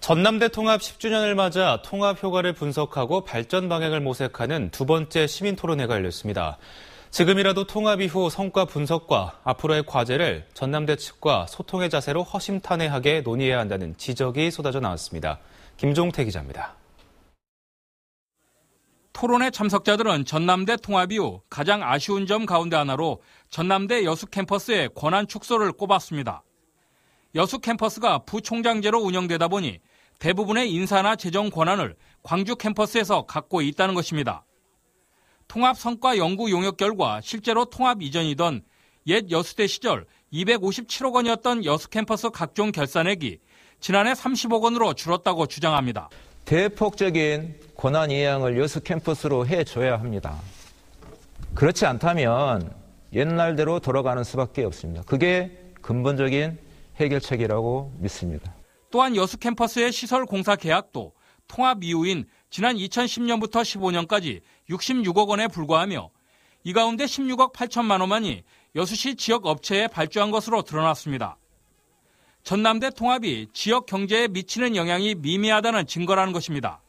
전남대 통합 10주년을 맞아 통합 효과를 분석하고 발전 방향을 모색하는 두 번째 시민토론회가 열렸습니다. 지금이라도 통합 이후 성과 분석과 앞으로의 과제를 전남대 측과 소통의 자세로 허심탄회하게 논의해야 한다는 지적이 쏟아져 나왔습니다. 김종태 기자입니다. 토론회 참석자들은 전남대 통합 이후 가장 아쉬운 점 가운데 하나로 전남대 여수 캠퍼스의 권한 축소를 꼽았습니다. 여수 캠퍼스가 부총장제로 운영되다 보니 대부분의 인사나 재정 권한을 광주 캠퍼스에서 갖고 있다는 것입니다. 통합 성과 연구 용역 결과 실제로 통합 이전이던 옛 여수대 시절 257억 원이었던 여수 캠퍼스 각종 결산액이 지난해 30억 원으로 줄었다고 주장합니다. 대폭적인 권한 이양을 여수 캠퍼스로 해줘야 합니다. 그렇지 않다면 옛날대로 돌아가는 수밖에 없습니다. 그게 근본적인 해결책이라고 믿습니다. 또한 여수 캠퍼스의 시설 공사 계약도 통합 이후인 지난 2010년부터 15년까지 66억 원에 불과하며 이 가운데 16억 8천만 원만이 여수시 지역 업체에 발주한 것으로 드러났습니다. 전남대 통합이 지역 경제에 미치는 영향이 미미하다는 증거라는 것입니다.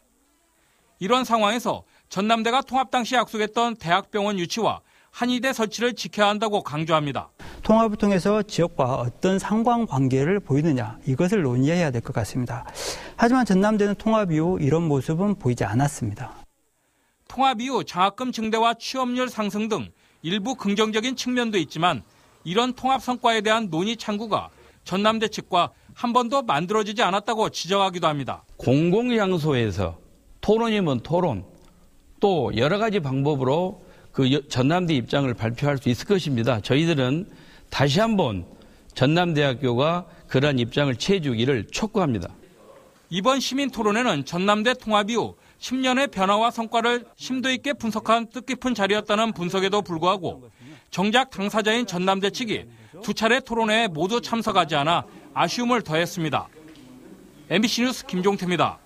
이런 상황에서 전남대가 통합 당시 약속했던 대학병원 유치와 한의대 설치를 지켜야 한다고 강조합니다. 통합을 통해서 지역과 어떤 상관관계를 보이느냐 이것을 논의해야 될 것 같습니다. 하지만 전남대는 통합 이후 이런 모습은 보이지 않았습니다. 통합 이후 장학금 증대와 취업률 상승 등 일부 긍정적인 측면도 있지만 이런 통합 성과에 대한 논의 창구가 전남대 측과 한 번도 만들어지지 않았다고 지적하기도 합니다. 공공장소에서 토론이면 토론, 또 여러 가지 방법으로 그 전남대 입장을 발표할 수 있을 것입니다. 저희들은 다시 한번 전남대학교가 그러한 입장을 취해주기를 촉구합니다. 이번 시민토론회는 전남대 통합 이후 10년의 변화와 성과를 심도 있게 분석한 뜻깊은 자리였다는 분석에도 불구하고 정작 당사자인 전남대 측이 두 차례 토론회에 모두 참석하지 않아 아쉬움을 더했습니다. MBC 뉴스 김종태입니다.